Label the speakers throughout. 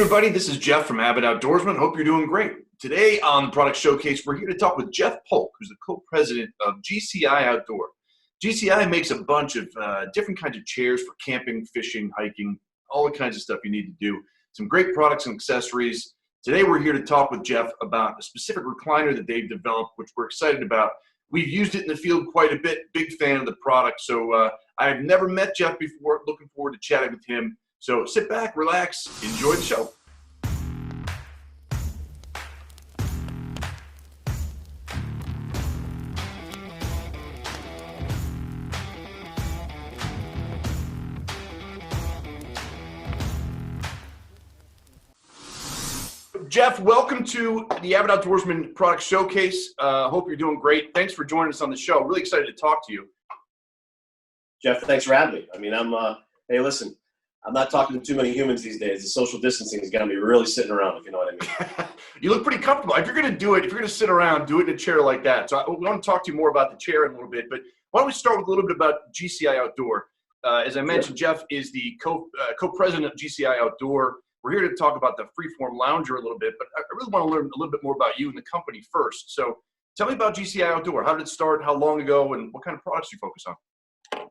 Speaker 1: everybody, this is Jeff from Avid Outdoorsman. Hope you're doing great. Today on the Product Showcase, we're here to talk with Jeff Polke, who's the co-president of GCI Outdoor. GCI makes a bunch of different kinds of chairs for camping, fishing, hiking, all the kinds of stuff you need to do. Some great products and accessories. Today we're here to talk with Jeff about a specific recliner that they've developed, which we're excited about. We've used it in the field quite a bit, big fan of the product. So I've never met Jeff before, looking forward to chatting with him. So sit back, relax, enjoy the show. Jeff, welcome to the Avid Outdoorsman Product Showcase. Hope you're doing great. Thanks for joining us on the show. Really excited to talk to you.
Speaker 2: Jeff, thanks for having me. I mean, hey, listen, I'm not talking to too many humans these days. The social distancing is going to be really sitting around, if you know what I mean.
Speaker 1: You look pretty comfortable. If you're going to do it, if you're going to sit around, do it in a chair like that. So we want to talk to you more about the chair in a little bit, but why don't we start with a little bit about GCI Outdoor. As I mentioned, sure. Jeff is the co-president of GCI Outdoor. We're here to talk about the Freeform Lounger a little bit, but I really want to learn a little bit more about you and the company first. So tell me about GCI Outdoor. How did it start? How long ago? And what kind of products do you focus on?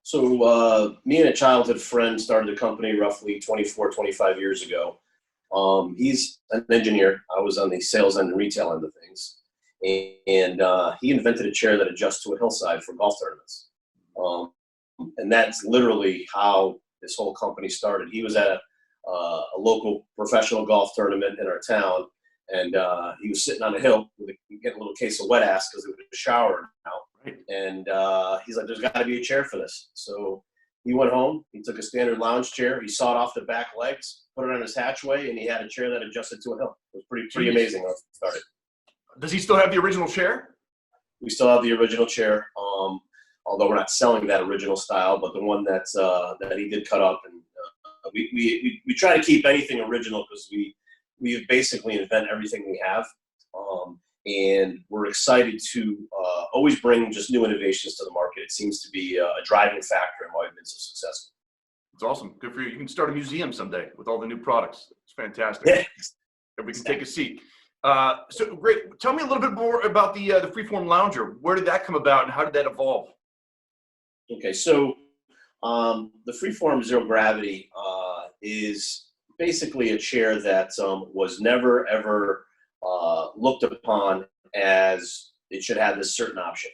Speaker 2: So me and a childhood friend started the company roughly 24, 25 years ago. He's an engineer. I was on the sales end and retail end of things. And he invented a chair that adjusts to a hillside for golf tournaments. And that's literally how this whole company started. He was at a local professional golf tournament in our town, and he was sitting on a hill getting a little case of wet ass because it was a shower now. Right. And he's like, there's got to be a chair for this. So he went home, he took a standard lounge chair, he sawed off the back legs, put it on his hatchway, and he had a chair that adjusted to a hill. It was pretty amazing when it started.
Speaker 1: Does he still have the original chair?
Speaker 2: We still have the original chair, although we're not selling that original style, but the one that he did cut up. And we try to keep anything original because we basically invent everything we have. And we're excited to always bring just new innovations to the market. It seems to be a driving factor in why we've been so successful.
Speaker 1: It's awesome. Good for you. You can start a museum someday with all the new products. It's fantastic.
Speaker 2: Yeah.
Speaker 1: Everybody can take a seat. So great. Tell me a little bit more about the Freeform Lounger. Where did that come about and how did that evolve?
Speaker 2: Okay, so the Freeform Zero Gravity is basically a chair that was never, ever looked upon as it should have this certain option.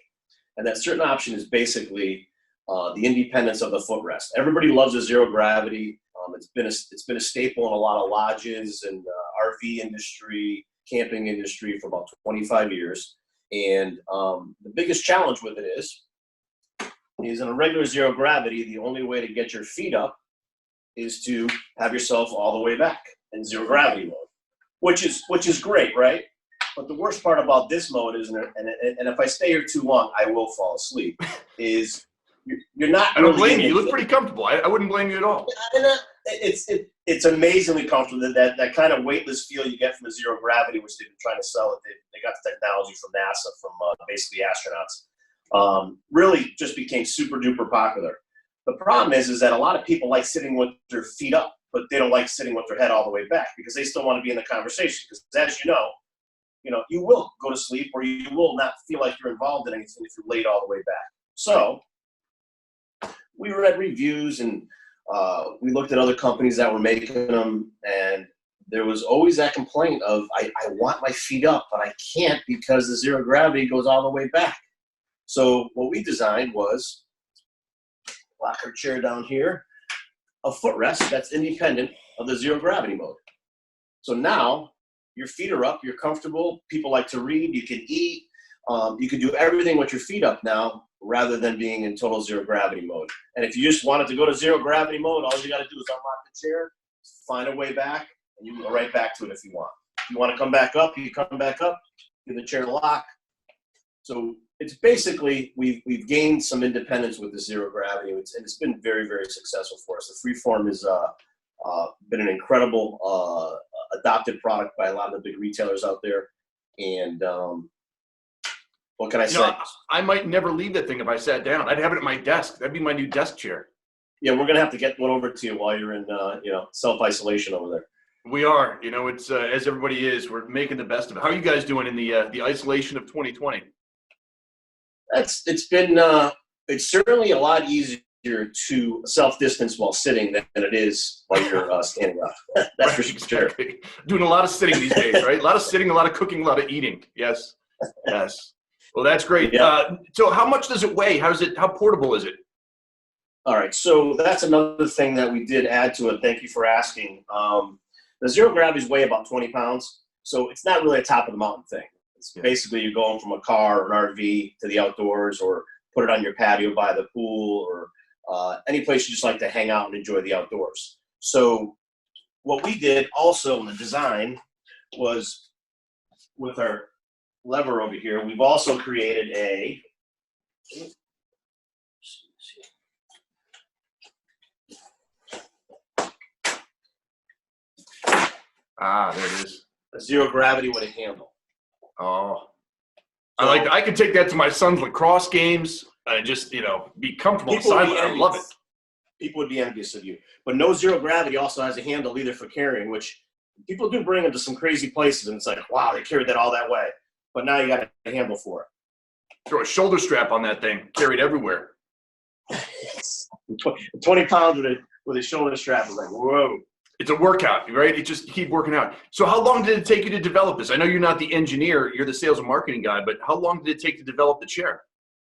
Speaker 2: And that certain option is basically the independence of the footrest. Everybody loves a zero gravity. It's been a staple in a lot of lodges and RV industry, camping industry for about 25 years. And the biggest challenge with it is in a regular zero gravity, the only way to get your feet up is to have yourself all the way back in zero gravity mode, which is great, right? But the worst part about this mode is, and if I stay here too long, I will fall asleep, is you're not.
Speaker 1: I don't blame you. You look pretty comfortable. I wouldn't blame you at all.
Speaker 2: It's amazingly comfortable. That kind of weightless feel you get from a zero gravity, which they've been trying to sell it. They got the technology from NASA, from basically astronauts. Really just became super duper popular. The problem is that a lot of people like sitting with their feet up, but they don't like sitting with their head all the way back because they still want to be in the conversation. Because as you know, you will go to sleep or you will not feel like you're involved in anything if you're laid all the way back. So we read reviews and we looked at other companies that were making them, and there was always that complaint of, I want my feet up, but I can't because the zero gravity goes all the way back. So what we designed was lock our chair down here, a footrest that's independent of the zero gravity mode. So now your feet are up, you're comfortable, people like to read, you can eat, you can do everything with your feet up now rather than being in total zero gravity mode. And if you just wanted to go to zero gravity mode, all you got to do is unlock the chair, find a way back, and you can go right back to it if you want. If you want to come back up, you come back up, give the chair a lock. So it's basically, we've gained some independence with the zero gravity, and it's been very, very successful for us. The Freeform has been an incredible adopted product by a lot of the big retailers out there. And what can I say?
Speaker 1: I might never leave that thing if I sat down. I'd have it at my desk. That'd be my new desk chair.
Speaker 2: Yeah, we're gonna have to get one over to you while you're in self-isolation over there.
Speaker 1: We are. You know, it's as everybody is. We're making the best of it. How are you guys doing in the isolation of 2020?
Speaker 2: It's certainly a lot easier to self-distance while sitting than it is while you're standing up. That's for sure.
Speaker 1: Exactly. Doing a lot of sitting these days, right? A lot of sitting, a lot of cooking, a lot of eating. Yes. Yes. Well, that's great.
Speaker 2: Yeah.
Speaker 1: So how much does it weigh? How portable is it?
Speaker 2: All right. So that's another thing that we did add to it. Thank you for asking. The zero gravities weigh about 20 pounds. So it's not really a top of the mountain thing. It's basically you're going from a car or an RV to the outdoors, or put it on your patio by the pool, or any place you just like to hang out and enjoy the outdoors. So what we did also in the design was, with our lever over here, we've also created a
Speaker 1: There it is.
Speaker 2: a zero gravity with a handle.
Speaker 1: Oh, I could take that to my son's lacrosse games and just, be comfortable inside. I love it.
Speaker 2: People would be envious of you. But no zero gravity also has a handle either for carrying, which people do bring into some crazy places, and it's like, wow, they carried that all that way. But now you got a handle for it.
Speaker 1: Throw a shoulder strap on that thing, carried everywhere.
Speaker 2: 20 pounds with a shoulder strap is like, whoa.
Speaker 1: It's a workout, right? You just keep working out. So how long did it take you to develop this? I know you're not the engineer, you're the sales and marketing guy, but how long did it take to develop the chair?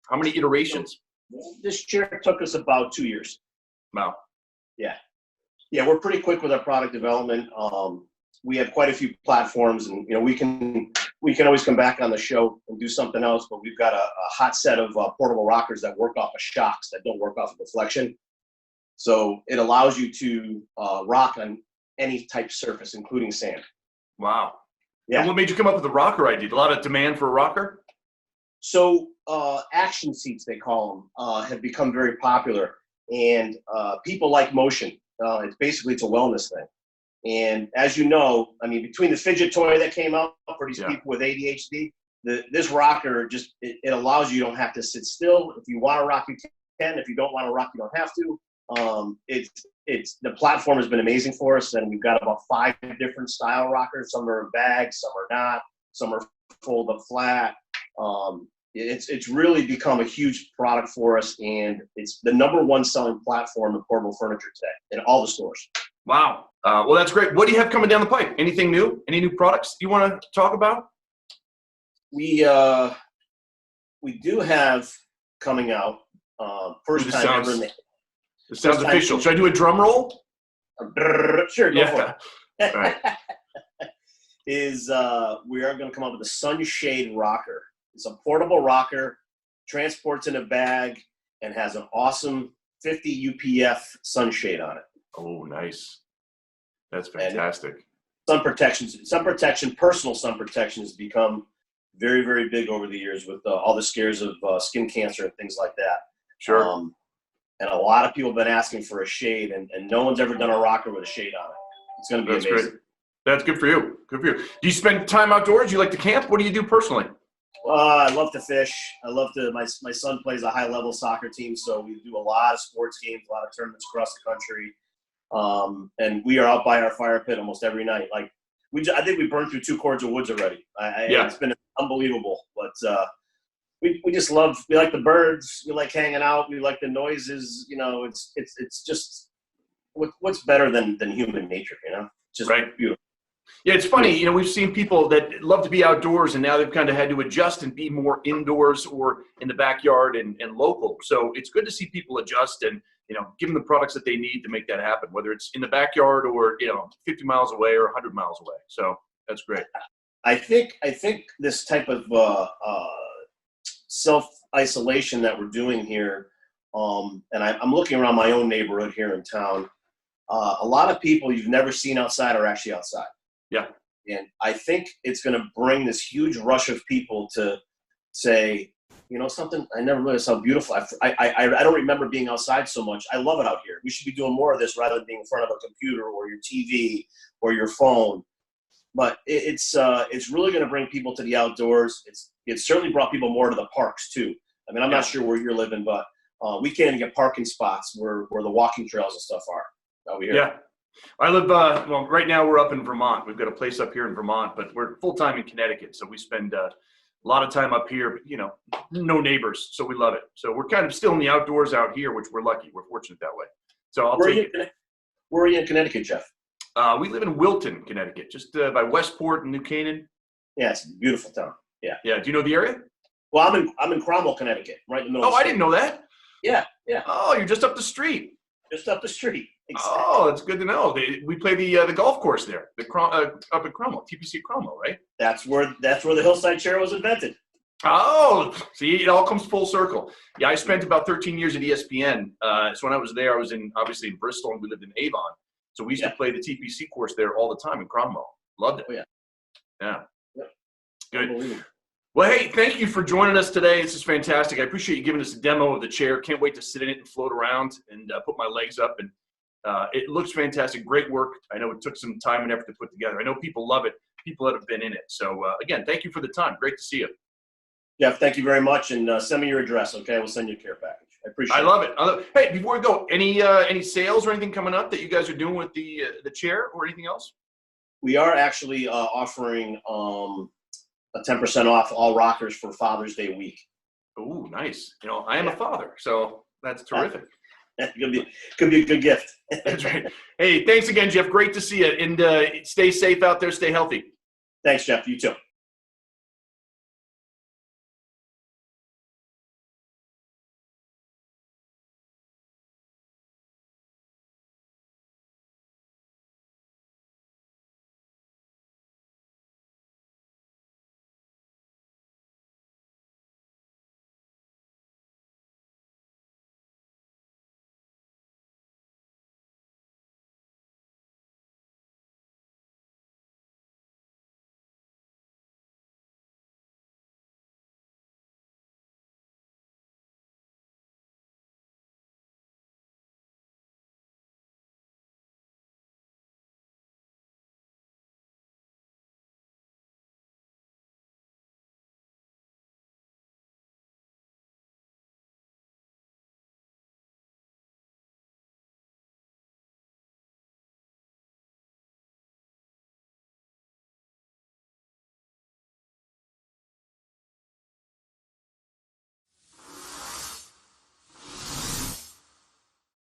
Speaker 1: How many iterations?
Speaker 2: This chair took us about 2 years.
Speaker 1: Wow.
Speaker 2: Yeah. Yeah, we're pretty quick with our product development. We have quite a few platforms, and we can always come back on the show and do something else, but we've got a hot set of portable rockers that work off of shocks that don't work off of deflection. So it allows you to rock on any type surface, including sand.
Speaker 1: Wow.
Speaker 2: Yeah.
Speaker 1: And what made you come up with the rocker idea? A lot of demand for a rocker?
Speaker 2: So action seats, they call them, have become very popular. And people like motion. It's a wellness thing. And as you know, I mean, between the fidget toy that came out for these people with ADHD, this rocker it allows you don't have to sit still. If you want to rock, you can. If you don't want to rock, you don't have to. The platform has been amazing for us, and we've got about 5 different style rockers. Some are bags, some are not, some are fold up flat. It's really become a huge product for us, and it's the #1 selling platform in portable furniture today in all the stores.
Speaker 1: Wow. Well, that's great. What do you have coming down the pipe? Anything new? Any new products you want to talk about?
Speaker 2: We do have coming out first time ever in the.
Speaker 1: It sounds official. Should I do a drum roll?
Speaker 2: Sure, go for it.
Speaker 1: All right.
Speaker 2: We are going to come up with a sunshade rocker. It's a portable rocker, transports in a bag, and has an awesome 50 UPF sunshade on it.
Speaker 1: Oh, nice. That's fantastic.
Speaker 2: And personal sun protection has become very, very big over the years with all the scares of skin cancer and things like that.
Speaker 1: Sure.
Speaker 2: And a lot of people have been asking for a shade, and no one's ever done a rocker with a shade on it. It's going to be amazing.
Speaker 1: Great. That's good for you. Good for you. Do you spend time outdoors? Do you like to camp? What do you do personally?
Speaker 2: I love to fish. My son plays a high-level soccer team, so we do a lot of sports games, a lot of tournaments across the country. And we are out by our fire pit almost every night. Like I think we burned through 2 cords of woods already. It's been unbelievable. But we just we like the birds. We like hanging out. We like the noises. It's just what's better than human nature. It's just beautiful.
Speaker 1: Yeah, it's funny. We've seen people that love to be outdoors, and now they've kind of had to adjust and be more indoors or in the backyard and local. So it's good to see people adjust and, give them the products that they need to make that happen, whether it's in the backyard or, 50 miles away or 100 miles away. So that's great.
Speaker 2: I think this type of self-isolation that we're doing here, and I'm looking around my own neighborhood here in town, a lot of people you've never seen outside are actually outside.
Speaker 1: Yeah.
Speaker 2: And I think it's going to bring this huge rush of people to say, something, I never realized how beautiful. I don't remember being outside so much. I love it out here. We should be doing more of this rather than being in front of a computer or your TV or your phone. But it's really going to bring people to the outdoors. It's certainly brought people more to the parks too. I mean, I'm not sure where you're living, but we can't even get parking spots where the walking trails and stuff are. Over here.
Speaker 1: Yeah. I live, well, right now we're up in Vermont. We've got a place up here in Vermont, but we're full-time in Connecticut. So we spend a lot of time up here, but, you know, no neighbors. So we love it. So we're kind of still in the outdoors out here, which we're lucky. We're fortunate that way. So I'll take it.
Speaker 2: Where are you in Connecticut, Jeff?
Speaker 1: We live in Wilton, Connecticut, just by Westport and New Canaan.
Speaker 2: Yeah, it's a beautiful town. Yeah.
Speaker 1: Yeah. Do you know the area?
Speaker 2: Well, I'm in Cromwell, Connecticut, right in the middle.
Speaker 1: Oh, I didn't know that.
Speaker 2: Yeah, yeah.
Speaker 1: Oh, you're just up the street.
Speaker 2: Just up the street. Exactly.
Speaker 1: Oh, that's good to know. We play the golf course there, up at Cromwell, TPC Cromwell, right?
Speaker 2: That's where the hillside chair was invented.
Speaker 1: Oh, see, it all comes full circle. Yeah, I spent about 13 years at ESPN. So when I was there, I was obviously in Bristol, and we lived in Avon. So we used to play the TPC course there all the time in Cromwell. Loved it.
Speaker 2: Oh, yeah.
Speaker 1: Yeah.
Speaker 2: Yeah.
Speaker 1: Good. Well, hey, thank you for joining us today. This is fantastic. I appreciate you giving us a demo of the chair. Can't wait to sit in it and float around and put my legs up. And it looks fantastic. Great work. I know it took some time and effort to put together. I know people love it, people that have been in it. So, again, thank you for the time. Great to see you.
Speaker 2: Jeff, thank you very much. And send me your address, okay? We'll send you a care package. I appreciate it.
Speaker 1: I love it. Hey, before we go, any sales or anything coming up that you guys are doing with the chair or anything else?
Speaker 2: We are actually offering a 10% off all rockers for Father's Day week.
Speaker 1: Oh, nice. You know, I am a father, so that's terrific.
Speaker 2: Could be a good gift.
Speaker 1: That's right. Hey, thanks again, Jeff. Great to see you. And stay safe out there. Stay healthy.
Speaker 2: Thanks, Jeff. You too.